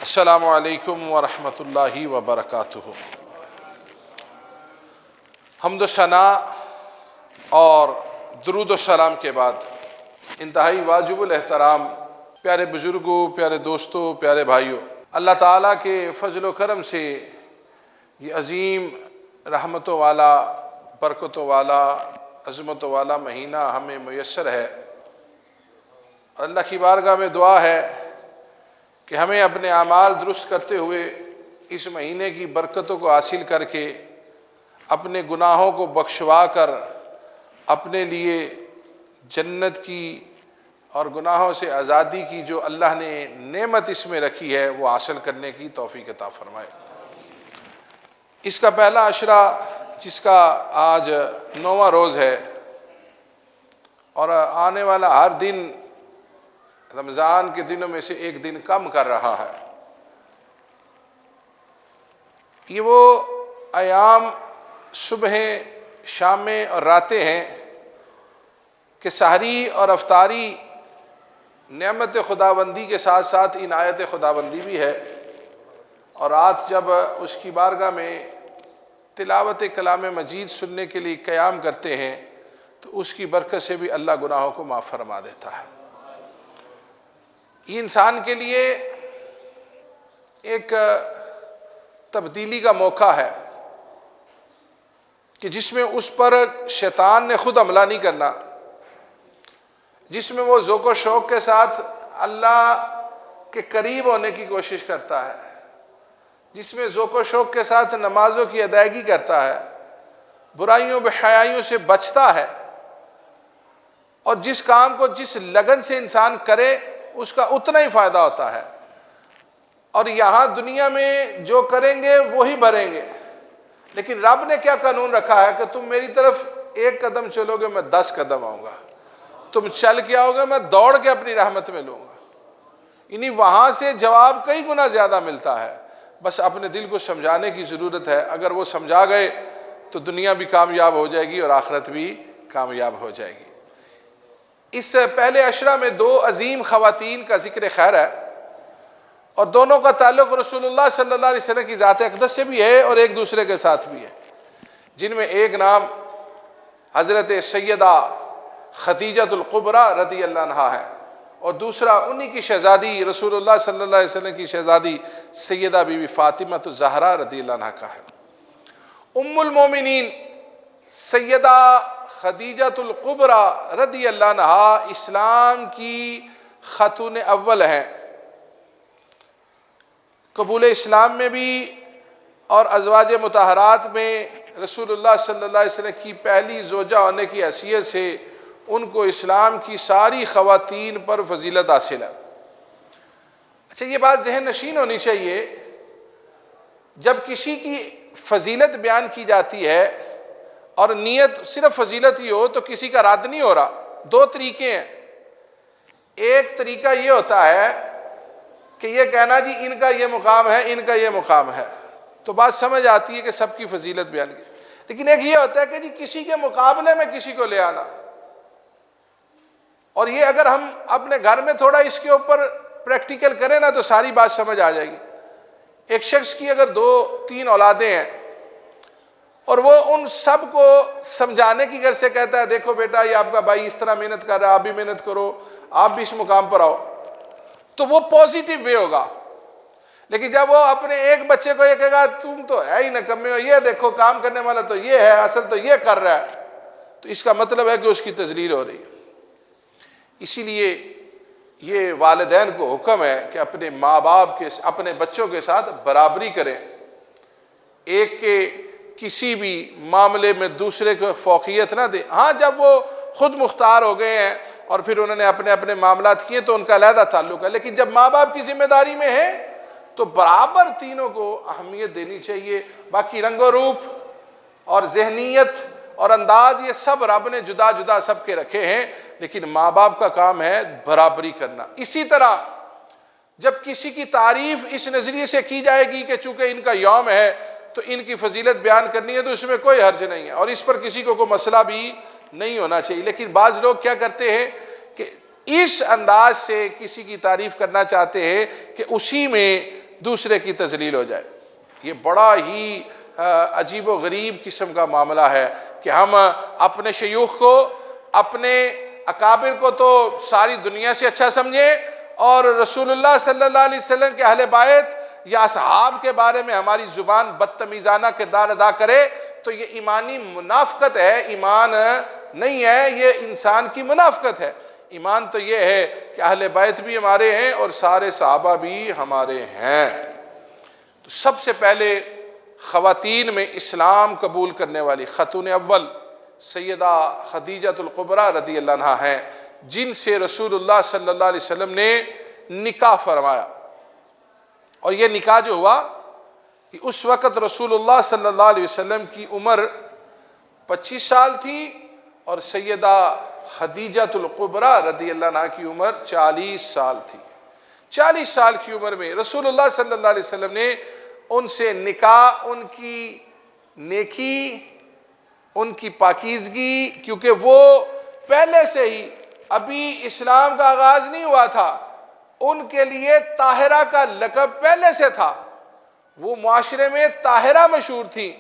السلام علیکم ورحمۃ اللہ وبرکاتہ۔ حمد و ثنا اور درود و سلام کے بعد انتہائی واجب الاحترام پیارے بزرگوں، پیارے دوستوں، پیارے بھائیوں، اللہ تعالیٰ کے فضل و کرم سے یہ عظیم رحمتوں والا، برکتوں والا، عظمتوں والا مہینہ ہمیں میسر ہے۔ اللہ کی بارگاہ میں دعا ہے کہ ہمیں اپنے اعمال درست کرتے ہوئے اس مہینے کی برکتوں کو حاصل کر کے اپنے گناہوں کو بخشوا کر اپنے لیے جنت کی اور گناہوں سے آزادی کی جو اللہ نے نعمت اس میں رکھی ہے وہ حاصل کرنے کی توفیق عطا فرمائے۔ اس کا پہلا عشرہ جس کا آج 9واں روز ہے اور آنے والا ہر دن رمضان کے دنوں میں سے ایک دن کم کر رہا ہے۔ یہ وہ ایام صبحیں، شامیں اور راتیں ہیں کہ سحری اور افطاری نعمت خداوندی کے ساتھ ساتھ عنایت خداوندی بھی ہے، اور رات جب اس کی بارگاہ میں تلاوت کلام مجید سننے کے لیے قیام کرتے ہیں تو اس کی برکت سے بھی اللہ گناہوں کو معاف فرما دیتا ہے۔ یہ انسان کے لیے ایک تبدیلی کا موقع ہے کہ جس میں اس پر شیطان نے خود حملہ نہیں کرنا، جس میں وہ ذوق و شوق کے ساتھ اللہ کے قریب ہونے کی کوشش کرتا ہے، جس میں ذوق و شوق کے ساتھ نمازوں کی ادائیگی کرتا ہے، برائیوں بے حیائیوں سے بچتا ہے، اور جس کام کو جس لگن سے انسان کرے اس کا اتنا ہی فائدہ ہوتا ہے، اور یہاں دنیا میں جو کریں گے وہی بھریں گے۔ لیکن رب نے کیا قانون رکھا ہے کہ تم میری طرف ایک قدم چلو گے میں 10 قدم آؤں گا، تم چل کے آؤ گے میں دوڑ کے اپنی رحمت میں لوں گا۔ یعنی وہاں سے جواب کئی گنا زیادہ ملتا ہے، بس اپنے دل کو سمجھانے کی ضرورت ہے۔ اگر وہ سمجھا گئے تو دنیا بھی کامیاب ہو جائے گی اور آخرت بھی کامیاب ہو جائے گی۔ اس پہلے عشرہ میں 2 عظیم خواتین کا ذکر خیر ہے، اور دونوں کا تعلق رسول اللہ صلی اللہ علیہ وسلم کی ذات اقدس سے بھی ہے اور ایک دوسرے کے ساتھ بھی ہے، جن میں ایک نام حضرت سیدہ خدیجہ الکبریٰ رضی اللہ عنہا ہے، اور دوسرا انہی کی شہزادی رسول اللہ صلی اللہ علیہ وسلم کی شہزادی سیدہ بی بی فاطمہ الزہرا رضی اللہ عنہا کا ہے۔ ام المومنین سیدہ خدیجہ الکبریٰ رضی اللہ عنہا اسلام کی خاتون اول ہیں، قبول اسلام میں بھی اور ازواج مطہرات میں رسول اللہ صلی اللہ علیہ وسلم کی پہلی زوجہ ہونے کی حیثیت سے ان کو اسلام کی ساری خواتین پر فضیلت حاصل ہے۔ اچھا، یہ بات ذہن نشین ہونی چاہیے، جب کسی کی فضیلت بیان کی جاتی ہے اور نیت صرف فضیلت ہی ہو تو کسی کا رد نہیں ہو رہا۔ 2 طریقے ہیں۔ ایک طریقہ یہ ہوتا ہے کہ یہ کہنا جی ان کا یہ مقام ہے، ان کا یہ مقام ہے، تو بات سمجھ آتی ہے کہ سب کی فضیلت بیان کی۔ لیکن ایک یہ ہوتا ہے کہ جی کسی کے مقابلے میں کسی کو لے آنا، اور یہ اگر ہم اپنے گھر میں تھوڑا اس کے اوپر پریکٹیکل کریں نا تو ساری بات سمجھ آ جائے گی۔ ایک شخص کی اگر 2-3 اولادیں ہیں اور وہ ان سب کو سمجھانے کی غرض سے کہتا ہے دیکھو بیٹا یہ آپ کا بھائی اس طرح محنت کر رہا ہے، آپ بھی محنت کرو، آپ بھی اس مقام پر آؤ، تو وہ پازیٹیو وے ہوگا۔ لیکن جب وہ اپنے ایک بچے کو یہ کہے گا تم تو ہے ہی نکمے ہو، یہ دیکھو کام کرنے والا تو یہ ہے، اصل تو یہ کر رہا ہے، تو اس کا مطلب ہے کہ اس کی تذلیل ہو رہی ہے۔ اسی لیے یہ والدین کو حکم ہے کہ اپنے ماں باپ کے اپنے بچوں کے ساتھ برابری کریں، ایک کے کسی بھی معاملے میں دوسرے کو فوقیت نہ دیں۔ ہاں جب وہ خود مختار ہو گئے ہیں اور پھر انہوں نے اپنے اپنے معاملات کیے تو ان کا علیحدہ تعلق ہے، لیکن جب ماں باپ کی ذمہ داری میں ہے تو برابر تینوں کو اہمیت دینی چاہیے۔ باقی رنگ و روپ اور ذہنیت اور انداز یہ سب رب نے جدا جدا سب کے رکھے ہیں، لیکن ماں باپ کا کام ہے برابری کرنا۔ اسی طرح جب کسی کی تعریف اس نظریے سے کی جائے گی کہ چونکہ ان کا یوم ہے تو ان کی فضیلت بیان کرنی ہے تو اس میں کوئی حرج نہیں ہے، اور اس پر کسی کو کوئی مسئلہ بھی نہیں ہونا چاہیے۔ لیکن بعض لوگ کیا کرتے ہیں کہ اس انداز سے کسی کی تعریف کرنا چاہتے ہیں کہ اسی میں دوسرے کی تذلیل ہو جائے۔ یہ بڑا ہی عجیب و غریب قسم کا معاملہ ہے کہ ہم اپنے شیوخ کو، اپنے اکابر کو تو ساری دنیا سے اچھا سمجھیں، اور رسول اللہ صلی اللہ علیہ وسلم کے اہل بیت یا اصحاب کے بارے میں ہماری زبان بدتمیزانہ کردار ادا کرے، تو یہ ایمانی منافقت ہے، ایمان نہیں ہے، یہ انسان کی منافقت ہے۔ ایمان تو یہ ہے کہ اہل بیت بھی ہمارے ہیں اور سارے صحابہ بھی ہمارے ہیں۔ تو سب سے پہلے خواتین میں اسلام قبول کرنے والی خاتون اول سیدہ خدیجہ الکبریٰ رضی اللہ عنہا ہیں، جن سے رسول اللہ صلی اللہ علیہ وسلم نے نکاح فرمایا۔ اور یہ نکاح جو ہوا کہ اس وقت رسول اللہ صلی اللہ علیہ وسلم کی عمر 25 سال تھی اور سیدہ خدیجہ الکبریٰ رضی اللہ عنہا کی عمر 40 سال تھی۔ 40 سال کی عمر میں رسول اللہ صلی اللہ علیہ وسلم نے ان سے نکاح، ان کی نیکی، ان کی پاکیزگی، کیونکہ وہ پہلے سے ہی، ابھی اسلام کا آغاز نہیں ہوا تھا، ان کے لیے طاہرہ کا لقب پہلے سے تھا۔ وہ معاشرے میں طاہرہ مشہور تھی،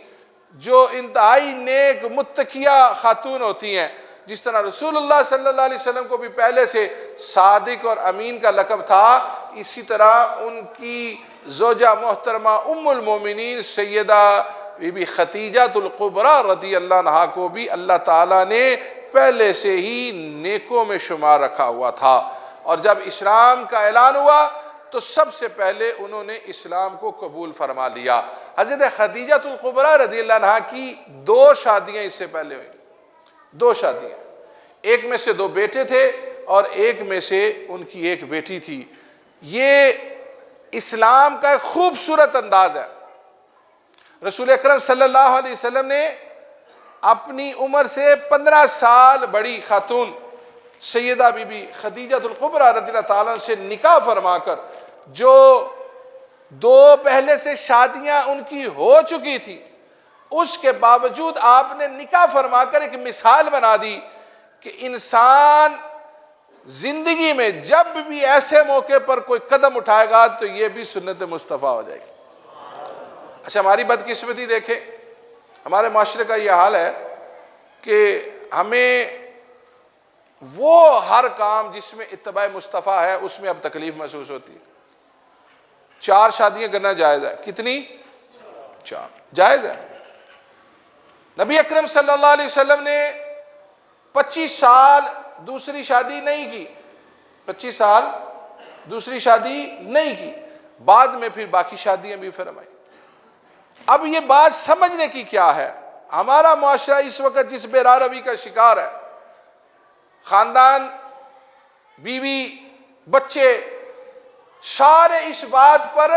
جو انتہائی نیک متقیہ خاتون ہوتی ہیں۔ جس طرح رسول اللہ صلی اللہ علیہ وسلم کو بھی پہلے سے صادق اور امین کا لقب تھا، اسی طرح ان کی زوجہ محترمہ ام المومنین سیدہ بی بی خدیجہ الکبریٰ رضی اللہ عنہا کو بھی اللہ تعالیٰ نے پہلے سے ہی نیکوں میں شمار رکھا ہوا تھا۔ اور جب اسلام کا اعلان ہوا تو سب سے پہلے انہوں نے اسلام کو قبول فرما لیا۔ حضرت خدیجہ الکبریٰ رضی اللہ عنہا کی 2 شادیاں اس سے پہلے ہوئیں، 2 شادیاں، ایک میں سے 2 بیٹے تھے اور ایک میں سے ان کی ایک بیٹی تھی۔ یہ اسلام کا ایک خوبصورت انداز ہے۔ رسول اکرم صلی اللہ علیہ وسلم نے اپنی عمر سے 15 سال بڑی خاتون سیدہ بی بی خدیجہ الکبریٰ رضی اللہ تعالیٰ سے نکاح فرما کر، جو 2 پہلے سے شادیاں ان کی ہو چکی تھی، اس کے باوجود آپ نے نکاح فرما کر ایک مثال بنا دی کہ انسان زندگی میں جب بھی ایسے موقع پر کوئی قدم اٹھائے گا تو یہ بھی سنت مصطفیٰ ہو جائے گی۔ اچھا، ہماری بدقسمتی دیکھیں، ہمارے معاشرے کا یہ حال ہے کہ ہمیں وہ ہر کام جس میں اتباع مصطفیٰ ہے اس میں اب تکلیف محسوس ہوتی ہے۔ 4 شادیاں کرنا جائز ہے، کتنی؟ 4 جائز ہے۔ نبی اکرم صلی اللہ علیہ وسلم نے 25 سال دوسری شادی نہیں کی، 25 سال دوسری شادی نہیں کی، بعد میں پھر باقی شادیاں بھی فرمائی۔ اب یہ بات سمجھنے کی کیا ہے؟ ہمارا معاشرہ اس وقت جس بے راروی کا شکار ہے، خاندان، بیوی، بچے، سارے اس بات پر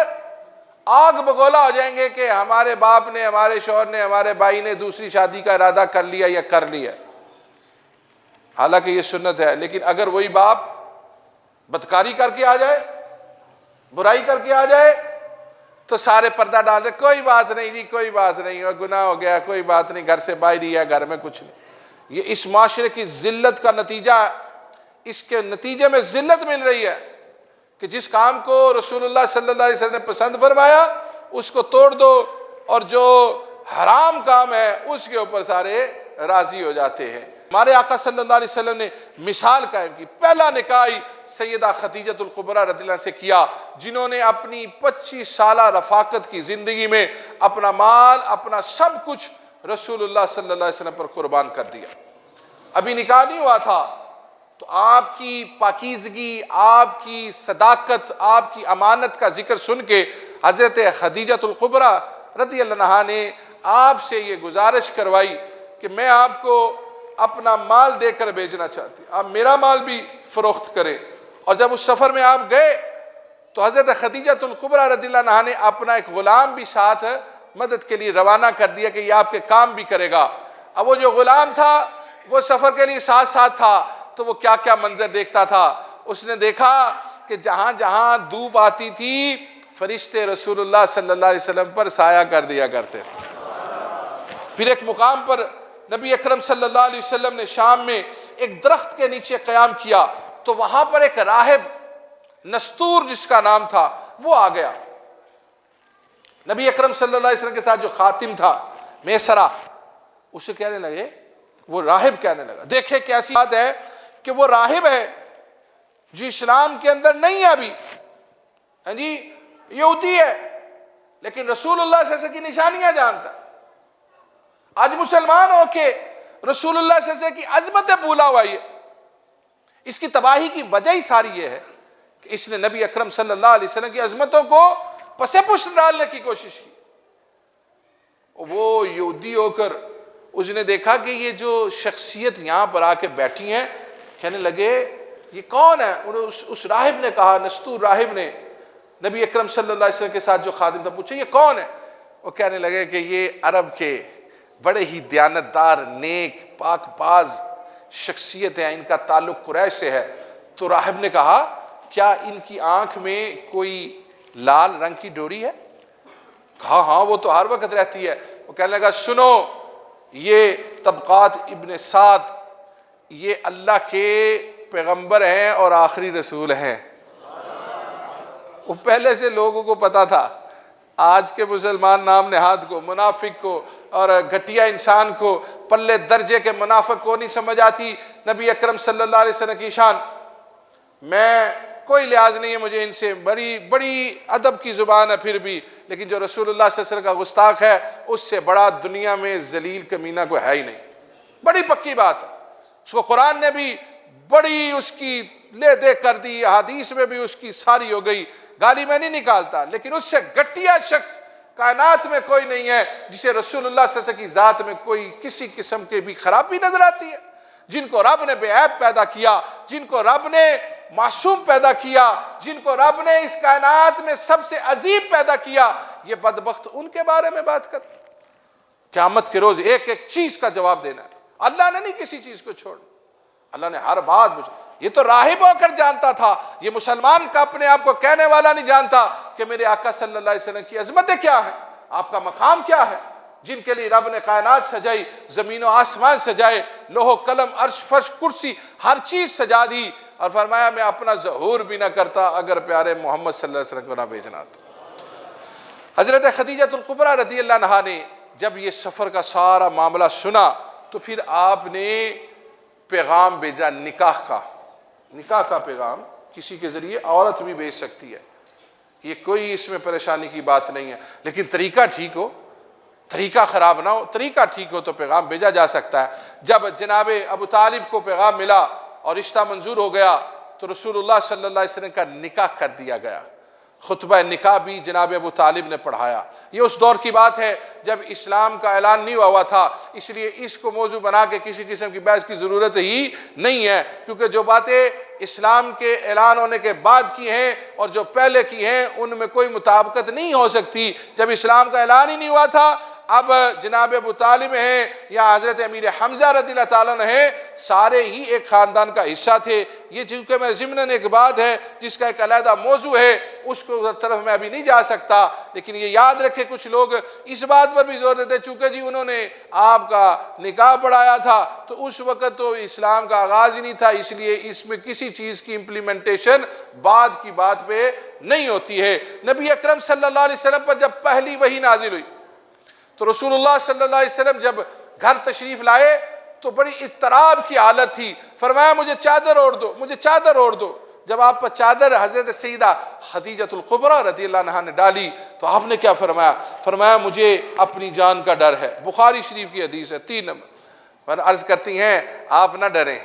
آگ بگولا ہو جائیں گے کہ ہمارے باپ نے، ہمارے شوہر نے، ہمارے بھائی نے دوسری شادی کا ارادہ کر لیا یا کر لیا۔ حالانکہ یہ سنت ہے، لیکن اگر وہی باپ بدکاری کر کے آ جائے، برائی کر کے آ جائے، تو سارے پردہ ڈال دے، کوئی بات نہیں جی، کوئی بات نہیں، گناہ ہو گیا، کوئی بات نہیں، گھر سے باہر ہی ہے، گھر میں کچھ نہیں۔ یہ اس معاشرے کی ذلت کا نتیجہ ہے۔ اس کے نتیجے میں ذلت مل رہی ہے کہ جس کام کو رسول اللہ صلی اللہ علیہ وسلم نے پسند فرمایا اس کو توڑ دو، اور جو حرام کام ہے اس کے اوپر سارے راضی ہو جاتے ہیں۔ ہمارے آقا صلی اللہ علیہ وسلم نے مثال قائم کی۔ پہلا نکاح سیدہ خدیجہ الکبریٰ رضی اللہ عنہا سے کیا، جنہوں نے اپنی 25 سالہ رفاقت کی زندگی میں اپنا مال، اپنا سب کچھ رسول اللہ صلی اللہ علیہ وسلم پر قربان کر دیا۔ ابھی نکاح نہیں ہوا تھا تو آپ کی پاکیزگی، آپ کی صداقت، آپ کی امانت کا ذکر سن کے حضرت خدیجہ الکبریٰ رضی اللہ عنہا نے آپ سے یہ گزارش کروائی کہ میں آپ کو اپنا مال دے کر بھیجنا چاہتی ہوں، آپ میرا مال بھی فروخت کریں۔ اور جب اس سفر میں آپ گئے تو حضرت خدیجہ الکبریٰ رضی اللہ عنہا نے اپنا ایک غلام بھی ساتھ مدد کے لیے روانہ کر دیا کہ یہ آپ کے کام بھی کرے گا۔ اب وہ جو غلام تھا وہ سفر کے لیے ساتھ ساتھ تھا، تو وہ کیا کیا منظر دیکھتا تھا۔ اس نے دیکھا کہ جہاں جہاں دھوپ آتی تھی فرشتے رسول اللہ صلی اللہ علیہ وسلم پر سایہ کر دیا کرتے تھے۔ پھر ایک مقام پر نبی اکرم صلی اللہ علیہ وسلم نے شام میں ایک درخت کے نیچے قیام کیا تو وہاں پر ایک راہب نستور جس کا نام تھا وہ آ گیا۔ نبی اکرم صلی اللہ علیہ وسلم کے ساتھ جو خاتم تھا میسرہ، اسے کہنے لگے، وہ راہب کہنے لگا، دیکھیں کیسی بات ہے کہ وہ راہب ہے جو اسلام کے اندر نہیں ہے ابھی، ہاں جی یہودی ہے، لیکن رسول اللہ صلی اللہ علیہ وسلم کی نشانیاں جانتا۔ آج مسلمان ہو کے رسول اللہ صلی اللہ علیہ وسلم کی عظمتیں بھولا ہوا ہے۔ اس کی تباہی کی وجہ ہی ساری یہ ہے کہ اس نے نبی اکرم صلی اللہ علیہ وسلم کی عظمتوں کو پس پشت ڈالنے کی کوشش کی۔ وہ یہودی ہو کر اس نے دیکھا کہ یہ جو شخصیت یہاں پر آ کے بیٹھی ہیں، کہنے لگے یہ کون ہے؟ اس راہب نے کہا، نستور راہب نے نبی اکرم صلی اللہ علیہ وسلم کے ساتھ جو خادم تھا، پوچھا یہ کون ہے؟ وہ کہنے لگے کہ یہ عرب کے بڑے ہی دیانتدار، نیک، پاک باز شخصیت ہیں، ان کا تعلق قریش سے ہے۔ تو راہب نے کہا کیا ان کی آنکھ میں کوئی لال رنگ کی ڈوری ہے؟ کہا ہاں وہ تو ہر وقت رہتی ہے۔ وہ کہنے لگا سنو، یہ طبقات ابن سعد، یہ اللہ کے پیغمبر ہیں اور آخری رسول ہیں۔ وہ پہلے سے لوگوں کو پتا تھا، آج کے مسلمان نام نہاد کو، منافق کو اور گھٹیا انسان کو، پلے درجے کے منافق کو نہیں سمجھ آتی نبی اکرم صلی اللہ علیہ وسلم کی شان۔ میں کوئی لحاظ نہیں ہے مجھے ان سے، بڑی ادب کی زبان ہے پھر بھی، لیکن جو رسول اللہ صلی اللہ علیہ وسلم کا گستاخ ہے اس سے بڑا دنیا میں ذلیل کمینہ کوئی ہے ہی نہیں۔ بڑی پکی بات ہے، اس کو قرآن نے بھی بڑی اس کی لے دے کر دی، حدیث میں بھی اس کی ساری ہو گئی، گالی میں نہیں نکالتا، لیکن اس سے گھٹیا شخص کائنات میں کوئی نہیں ہے جسے رسول اللہ صلی اللہ علیہ وسلم کی ذات میں کوئی کسی قسم کی بھی خرابی نظر آتی ہے۔ جن کو رب نے بے عیب پیدا کیا، جن کو رب نے معصوم پیدا کیا، جن کو رب نے اس کائنات میں سب سے عظیم پیدا کیا، یہ بدبخت ان کے بارے میں بات کر۔ قیامت کے روز ایک ایک چیز کا جواب دینا ہے، اللہ نے نہیں کسی چیز کو چھوڑنا، اللہ نے ہر بات یہ تو راہب ہو کر جانتا تھا، یہ مسلمان کا اپنے آپ کو کہنے والا نہیں جانتا کہ میرے آقا صلی اللہ علیہ وسلم کی عظمتیں کیا ہیں، آپ کا مقام کیا ہے، جن کے لیے رب نے کائنات سجائی، زمین و آسمان سجائے، لوح و قلم، عرش فرش کرسی، ہر چیز سجا دی، اور فرمایا میں اپنا ظہور بھی نہ کرتا اگر پیارے محمد صلی اللہ علیہ وسلم کو نہ بھیجنا تو۔ حضرت خدیجہ الکبریٰ رضی اللہ عنہا نے جب یہ سفر کا سارا معاملہ سنا تو پھر آپ نے پیغام بھیجا نکاح کا پیغام کسی کے ذریعے عورت بھی بھیج سکتی ہے، یہ کوئی اس میں پریشانی کی بات نہیں ہے، لیکن طریقہ ٹھیک ہو، طریقہ خراب نہ ہو، طریقہ ٹھیک ہو تو پیغام بھیجا جا سکتا ہے۔ جب جناب ابو طالب کو پیغام ملا اور رشتہ منظور ہو گیا تو رسول اللہ صلی اللہ علیہ وسلم کا نکاح کر دیا گیا۔ خطبہ نکاح بھی جناب ابو طالب نے پڑھایا۔ یہ اس دور کی بات ہے جب اسلام کا اعلان نہیں ہوا تھا، اس لیے اس کو موضوع بنا کے کسی قسم کی بحث کی ضرورت ہی نہیں ہے، کیونکہ جو باتیں اسلام کے اعلان ہونے کے بعد کی ہیں اور جو پہلے کی ہیں ان میں کوئی مطابقت نہیں ہو سکتی۔ جب اسلام کا اعلان ہی نہیں ہوا تھا، اب جناب ابو طالب ہیں یا حضرت امیر حمزہ رضی اللہ تعالیٰ عنہ ہیں، سارے ہی ایک خاندان کا حصہ تھے۔ یہ چونکہ میں ضمناً ایک بات ہے جس کا ایک علیحدہ موضوع ہے، اس کو طرف میں ابھی نہیں جا سکتا، لیکن یہ یاد رکھے کچھ لوگ اس بات پر بھی زور دیتے چونکہ جی انہوں نے آپ کا نکاح پڑھایا تھا تو اس وقت تو اسلام کا آغاز ہی نہیں تھا، اس لیے اس میں کسی چیز کی امپلیمنٹیشن بعد کی بات پہ نہیں ہوتی ہے۔ نبی اکرم صلی اللہ علیہ وسلم پر جب پہلی وحی نازل ہوئی تو رسول اللہ صلی اللہ علیہ وسلم جب گھر تشریف لائے تو بڑی اضطراب کی حالت تھی، فرمایا مجھے چادر اوڑھ دو، مجھے چادر اوڑھ دو۔ جب آپ پر چادر حضرت سیدہ خدیجہ الکبریٰ رضی اللہ عنہا نے ڈالی تو آپ نے کیا فرمایا؟ فرمایا مجھے اپنی جان کا ڈر ہے۔ بخاری شریف کی حدیث ہے 3 نمبر پر عرض کرتی ہیں آپ نہ ڈریں،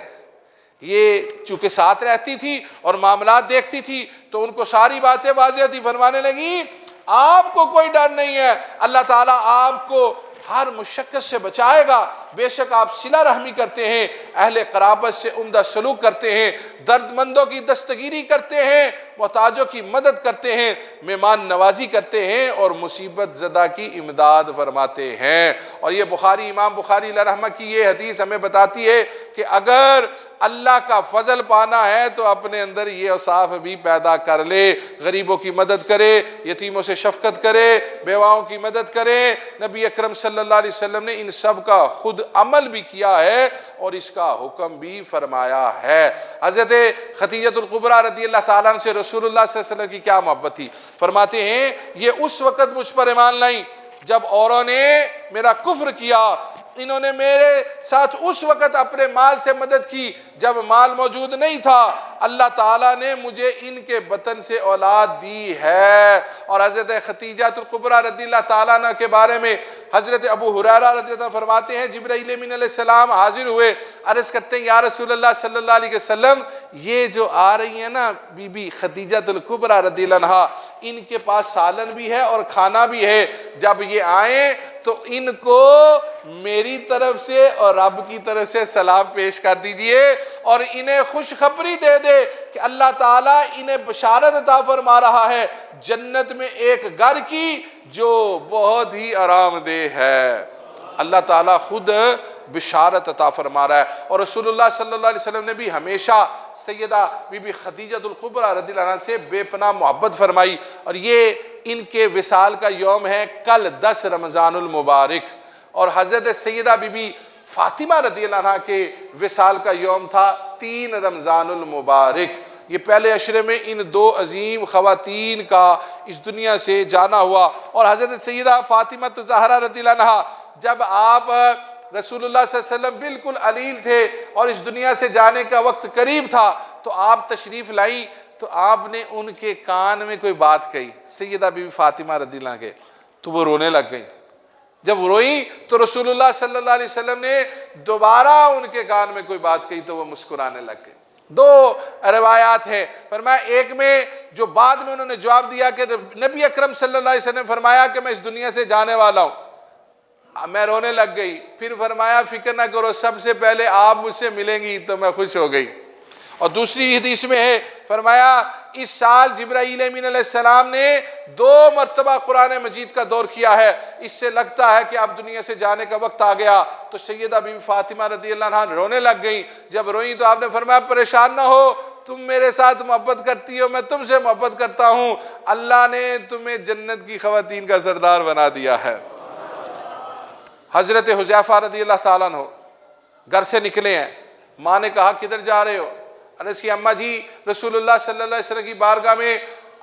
یہ چونکہ ساتھ رہتی تھی اور معاملات دیکھتی تھی تو ان کو ساری باتیں واضح تھی، فرمانے لگی آپ کو کوئی ڈر نہیں ہے، اللہ تعالیٰ آپ کو ہر مشقت سے بچائے گا، بے شک آپ صلہ رحمی کرتے ہیں، اہل قرابت سے عمدہ سلوک کرتے ہیں، درد مندوں کی دستگیری کرتے ہیں، محتاجوں کی مدد کرتے ہیں، مہمان نوازی کرتے ہیں اور مصیبت زدہ کی امداد فرماتے ہیں۔ اور یہ امام بخاری علیہ رحمہ کی یہ حدیث ہمیں بتاتی ہے کہ اگر اللہ کا فضل پانا ہے تو اپنے اندر یہ اوصاف بھی پیدا کر لے، غریبوں کی مدد کرے، یتیموں سے شفقت کرے، بیواؤں کی مدد کرے۔ نبی اکرم صلی اللہ علیہ وسلم نے ان سب کا خود عمل بھی کیا ہے اور اس کا حکم بھی فرمایا ہے۔ حضرت خدیجہ الکبریٰ رضی اللہ تعالیٰ عنہ سے رسول اللہ صلی اللہ علیہ وسلم کی کیا محبت تھی، فرماتے ہیں یہ اس وقت مجھ پر ایمان لائیں جب اوروں نے میرا کفر کیا، انہوں نے میرے ساتھ اس وقت اپنے مال سے مدد کی جب مال موجود نہیں تھا، اللہ تعالیٰ نے مجھے ان کے بطن سے اولاد دی ہے۔ اور حضرت خدیجہ الکبریٰ رضی اللہ تعالیٰ عنہ کے بارے میں حضرت ابو ہریرہ رضی اللہ عنہ فرماتے ہیں جبرائیل امین علیہ السلام حاضر ہوئے، عرض کرتے ہیں یا رسول اللہ صلی اللہ علیہ وسلم یہ جو آ رہی ہیں نا بی بی خدیجہ الکبریٰ رضی اللہ عنہ، ان کے پاس سالن بھی ہے اور کھانا بھی ہے، جب یہ آئیں تو ان کو میری طرف سے اور رب کی طرف سے سلام پیش کر دیجئے اور انہیں خوشخبری دے دے کہ اللہ تعالیٰ انہیں بشارت عطا فرما رہا ہے جنت میں ایک گھر کی جو بہت ہی آرام دہ ہے۔ اللہ تعالیٰ خود بشارت عطا فرما رہا ہے۔ اور رسول اللہ صلی اللہ علیہ وسلم نے بھی ہمیشہ سیدہ بی بی خدیجہ الکبریٰ رضی اللہ عنہ سے بے پناہ محبت فرمائی، اور یہ ان کے وصال کا یوم ہے کل 10 رمضان المبارک، اور حضرت سیدہ بی بی فاطمہ رضی اللہ عنہ کے وصال کا یوم تھا 3 رمضان المبارک۔ یہ پہلے عشرے میں ان 2 عظیم خواتین کا اس دنیا سے جانا ہوا، اور حضرت سیدہ فاطمہ الزہرا رضی اللہ عنہ جب آپ رسول اللہ صلی اللہ علیہ وسلم بالکل علیل تھے اور اس دنیا سے جانے کا وقت قریب تھا تو آپ تشریف لائیں، تو آپ نے ان کے کان میں کوئی بات کہی سیدہ بی بی فاطمہ رضی اللہ عنہ کے، تو وہ رونے لگ گئیں۔ جب روئیں تو رسول اللہ صلی اللہ علیہ وسلم نے دوبارہ ان کے کان میں کوئی بات کہی تو وہ مسکرانے لگ گئے۔ 2 روایات ہیں، فرمایا ایک میں جو بعد میں انہوں نے جواب دیا کہ نبی اکرم صلی اللہ علیہ وسلم نے فرمایا کہ میں اس دنیا سے جانے والا ہوں، میں رونے لگ گئی، پھر فرمایا فکر نہ کرو سب سے پہلے آپ مجھ سے ملیں گی، تو میں خوش ہو گئی۔ اور دوسری حدیث میں ہے، فرمایا اس سال جبرائیل امین علیہ السلام نے 2 مرتبہ قرآن مجید کا دور کیا ہے، اس سے لگتا ہے کہ اب دنیا سے جانے کا وقت آ گیا۔ تو سیدہ بی بی فاطمہ رضی اللہ عنہ رونے لگ گئیں، جب روئیں تو آپ نے فرمایا پریشان نہ ہو، تم میرے ساتھ محبت کرتی ہو، میں تم سے محبت کرتا ہوں، اللہ نے تمہیں جنت کی خواتین کا سردار بنا دیا ہے۔ حضرت حذیفہ رضی اللہ تعالیٰ عنہ گھر سے نکلے ہیں، ماں نے کہا کدھر جا رہے ہو؟ عرض کی اماں جی رسول اللہ صلی اللہ علیہ وسلم کی بارگاہ میں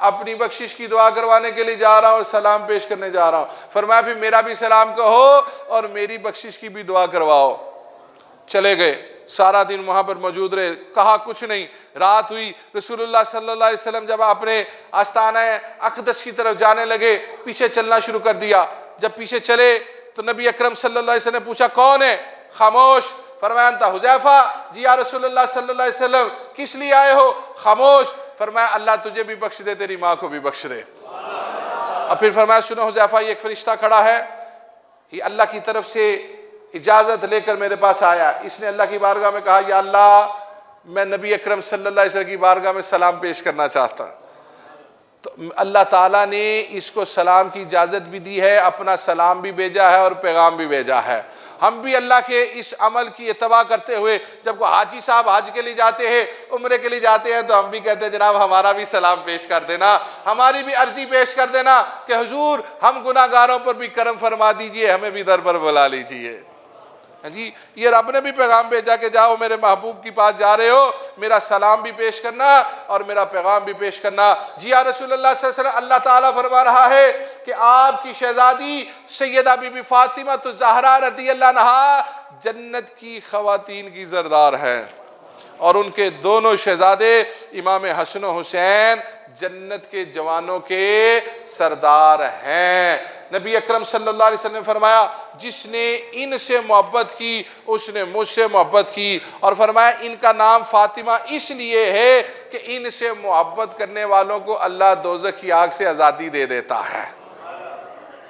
اپنی بخشش کی دعا کروانے کے لیے جا رہا ہوں اور سلام پیش کرنے جا رہا ہوں۔ فرمایا پھر میرا بھی سلام کہو اور میری بخشش کی بھی دعا کرواؤ۔ چلے گئے، سارا دن وہاں پر موجود رہے، کہا کچھ نہیں۔ رات ہوئی، رسول اللہ صلی اللہ علیہ وسلم جب اپنے آستانہ اقدس کی طرف جانے لگے پیچھے چلنا شروع کر دیا۔ جب پیچھے چلے تو نبی اکرم صلی اللہ علیہ وسلم نے پوچھا کون ہے؟ خاموش۔ فرمایا انت حذیفہ؟ جی یا رسول اللہ صلی اللہ علیہ وسلم، کس لیے آئے ہو؟ خاموش۔ فرمایا اللہ تجھے بھی بخش دے، تیری ماں کو بھی بخش دے۔ اور پھر فرمایا سنو حذیفہ، یہ ایک فرشتہ کھڑا ہے، یہ اللہ کی طرف سے اجازت لے کر میرے پاس آیا، اس نے اللہ کی بارگاہ میں کہا یا اللہ میں نبی اکرم صلی اللہ علیہ وسلم کی بارگاہ میں سلام پیش کرنا چاہتا ہوں۔ تو اللہ تعالیٰ نے اس کو سلام کی اجازت بھی دی ہے، اپنا سلام بھی بھیجا ہے اور پیغام بھی بھیجا ہے۔ ہم بھی اللہ کے اس عمل کی اتباع کرتے ہوئے جب کوئی حاجی صاحب حج کے لیے جاتے ہیں، عمرے کے لیے جاتے ہیں، تو ہم بھی کہتے ہیں جناب ہمارا بھی سلام پیش کر دینا، ہماری بھی عرضی پیش کر دینا کہ حضور ہم گناہ گاروں پر بھی کرم فرما دیجئے، ہمیں بھی در پر بلا لیجئے۔ جی یہ رب نے بھی پیغام بھیجا کہ جاؤ میرے محبوب کی پاس جا رہے ہو، میرا سلام بھی پیش کرنا اور میرا پیغام بھی پیش کرنا۔ جی یا رسول اللہ صلی اللہ علیہ وسلم، اللہ تعالیٰ فرما رہا ہے کہ آپ کی شہزادی سیدہ بی بی فاطمہ الزہرا رضی اللہ عنہا جنت کی خواتین کی سردار ہے، اور ان کے دونوں شہزادے امام حسن و حسین جنت کے جوانوں کے سردار ہیں۔ نبی اکرم صلی اللہ علیہ وسلم نے فرمایا جس نے ان سے محبت کی اس نے مجھ سے محبت کی، اور فرمایا ان کا نام فاطمہ اس لیے ہے کہ ان سے محبت کرنے والوں کو اللہ دوزخ کی آگ سے آزادی دے دیتا ہے۔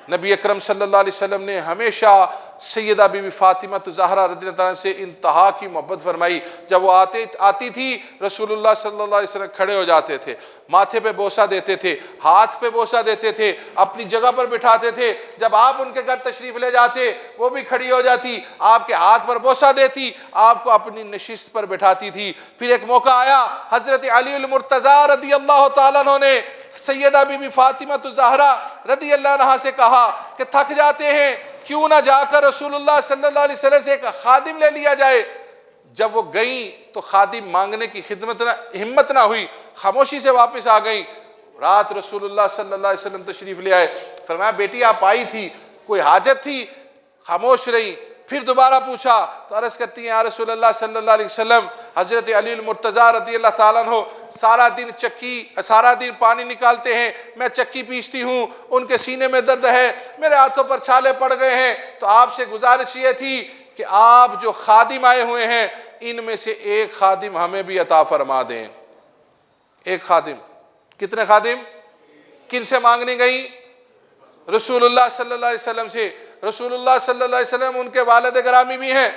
نبی اکرم صلی اللہ علیہ وسلم نے ہمیشہ سیدہ بی بی فاطمہ زہرا رضی اللہ عنہا سے انتہا کی محبت فرمائی۔ جب وہ آتی تھی رسول اللہ صلی اللہ علیہ وسلم کھڑے ہو جاتے تھے، ماتھے پہ بوسہ دیتے تھے، ہاتھ پہ بوسہ دیتے تھے، اپنی جگہ پر بٹھاتے تھے۔ جب آپ ان کے گھر تشریف لے جاتے وہ بھی کھڑی ہو جاتی، آپ کے ہاتھ پر بوسہ دیتی، آپ کو اپنی نشست پر بٹھاتی تھی۔ پھر ایک موقع آیا، حضرت علی المرتضیٰ رضی اللہ تعالیٰ عنہ نے سیدہ بی بی فاطمہ زہرا رضی اللہ عنہا سے کہا کہ تھک جاتے ہیں، کیوں نہ جا کر رسول اللہ صلی اللہ علیہ وسلم سے ایک خادم لے لیا جائے۔ جب وہ گئیں تو خادم مانگنے کی ہمت نہ ہوئی، خاموشی سے واپس آ گئیں۔ رات رسول اللہ صلی اللہ علیہ وسلم تشریف لے آئے، فرمایا بیٹی آپ آئی تھی، کوئی حاجت تھی؟ خاموش رہی۔ پھر دوبارہ پوچھا تو عرض کرتی ہیں یا رسول اللہ صلی اللہ علیہ وسلم، حضرت علی المرتضیٰ رضی اللہ تعالیٰ عنہ سارا دن پانی نکالتے ہیں، میں چکی پیستی ہوں، ان کے سینے میں درد ہے، میرے ہاتھوں پر چھالے پڑ گئے ہیں، تو آپ سے گزارش یہ تھی کہ آپ جو خادم آئے ہوئے ہیں ان میں سے ایک خادم ہمیں بھی عطا فرما دیں۔ ایک خادم، کتنے خادم؟ کن سے مانگنے گئی؟ رسول اللہ صلی اللہ علیہ وسلم سے۔ رسول اللہ صلی اللہ علیہ وسلم ان کے والد گرامی بھی ہیں،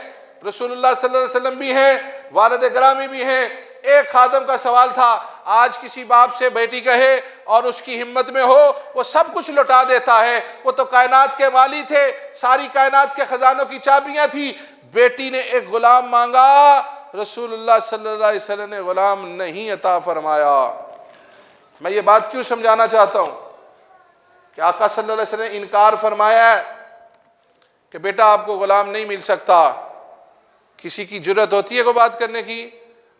رسول اللہ صلی اللہ علیہ وسلم بھی ہیں، والد گرامی بھی ہیں۔ ایک خادم کا سوال تھا، آج کسی باپ سے بیٹی کہے اور اس کی ہمت میں ہو، وہ سب کچھ لوٹا دیتا ہے، وہ تو کائنات کے والی تھے، ساری کائنات کے خزانوں کی چابیاں تھی۔ بیٹی نے ایک غلام مانگا، رسول اللہ صلی اللہ علیہ وسلم نے غلام نہیں عطا فرمایا۔ میں یہ بات کیوں سمجھانا چاہتا ہوں کہ آقا صلی اللہ علیہ وسلم نے انکار فرمایا ہے کہ بیٹا آپ کو غلام نہیں مل سکتا۔ کسی کی جرت ہوتی ہے کوئی بات کرنے کی؟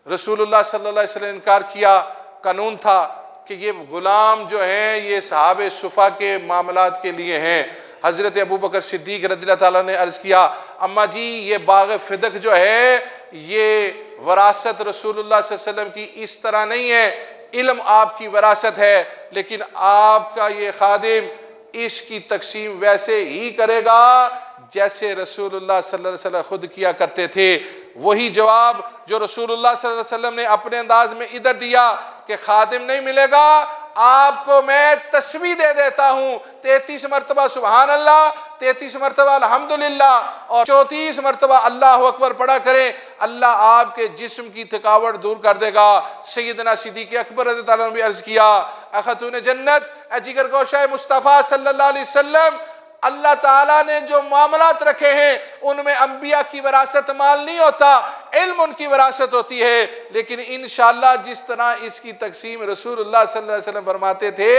رسول اللہ صلی اللہ علیہ وسلم نے انکار کیا۔ قانون تھا کہ یہ غلام جو ہیں یہ صحابہ صفا کے معاملات کے لیے ہیں۔ حضرت ابوبکر صدیق رضی اللہ تعالیٰ نے عرض کیا اماں جی یہ باغ فدق جو ہے یہ وراثت رسول اللہ صلی اللہ علیہ وسلم کی اس طرح نہیں ہے، علم آپ کی وراثت ہے، لیکن آپ کا یہ خادم اس کی تقسیم ویسے ہی کرے گا جیسے رسول اللہ صلی اللہ علیہ وسلم خود کیا کرتے تھے۔ وہی جواب جو رسول اللہ صلی اللہ علیہ وسلم نے اپنے انداز میں ادھر دیا کہ خادم نہیں ملے گا، آپ کو میں تسبیح دے دیتا ہوں 33 مرتبہ سبحان اللہ، 33 مرتبہ الحمدللہ اور 34 مرتبہ اللہ اکبر پڑھا کریں، اللہ آپ کے جسم کی تھکاوٹ دور کر دے گا۔ سیدنا صدیق اکبر رضی اللہ عنہ نے بھی عرض کیا اے خاتون جنت، اے جگر گوشہ مصطفیٰ صلی اللہ علیہ وسلم، اللہ تعالیٰ نے جو معاملات رکھے ہیں ان میں انبیاء کی وراثت مال نہیں ہوتا، علم ان کی وراثت ہوتی ہے، لیکن انشاءاللہ جس طرح اس کی تقسیم رسول اللہ صلی اللہ علیہ وسلم فرماتے تھے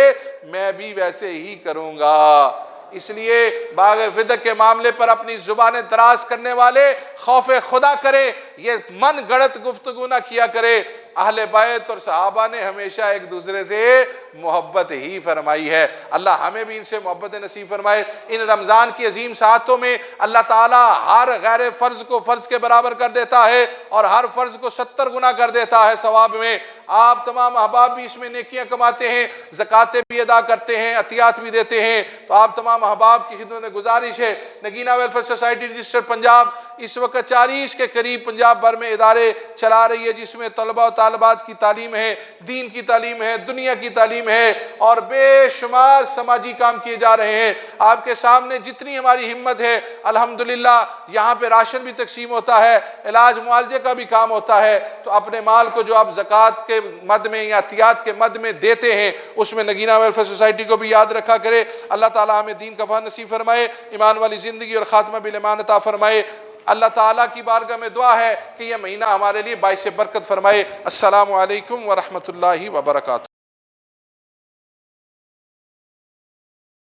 میں بھی ویسے ہی کروں گا۔ اس لیے باغ فدق کے معاملے پر اپنی زبانیں دراز کرنے والے خوف خدا کرے، یہ من گڑت گفتگو نہ کیا کرے۔ اہل بیت اور صحابہ نے ہمیشہ ایک دوسرے سے محبت ہی فرمائی ہے، اللہ ہمیں بھی ان سے محبت نصیب فرمائے۔ ان رمضان کی عظیم ساعتوں میں اللہ تعالیٰ ہر غیر فرض کو فرض کے برابر کر دیتا ہے اور ہر فرض کو 70 گنا کر دیتا ہے ثواب میں۔ آپ تمام احباب بھی اس میں نیکیاں کماتے ہیں، زکاتیں بھی ادا کرتے ہیں، عطیات بھی دیتے ہیں، تو آپ تمام احباب کی خدمت میں گزارش ہے Nageena welfare society register Punjab اس وقت 40 کے قریب پنجاب بھر میں ادارے چلا رہی ہے، جس میں طلبہ و طالبات کی تعلیم ہے، دین کی تعلیم ہے، دنیا کی تعلیم ہے اور بے شمار سماجی کام کیے جا رہے ہیں۔ آپ کے سامنے جتنی ہماری ہمت ہے الحمدللہ یہاں پہ راشن بھی تقسیم ہوتا ہے، علاج معالجے کا بھی کام ہوتا ہے، تو اپنے مال کو جو آپ زکوٰۃ کے مد میں یا عطیات کے مد میں دیتے ہیں اس میں نگینہ ویلفیئر سوسائٹی کو بھی یاد رکھا کرے۔ اللہ تعالیٰ ہمیں دین کا فہم نصیب فرمائے، ایمان والی زندگی اور خاتمہ بالایمان عطا فرمائے۔ اللہ تعالیٰ کی بارگاہ میں دعا ہے کہ یہ مہینہ ہمارے لیے باعث برکت فرمائے۔ السلام علیکم ورحمۃ اللہ وبرکاتہ۔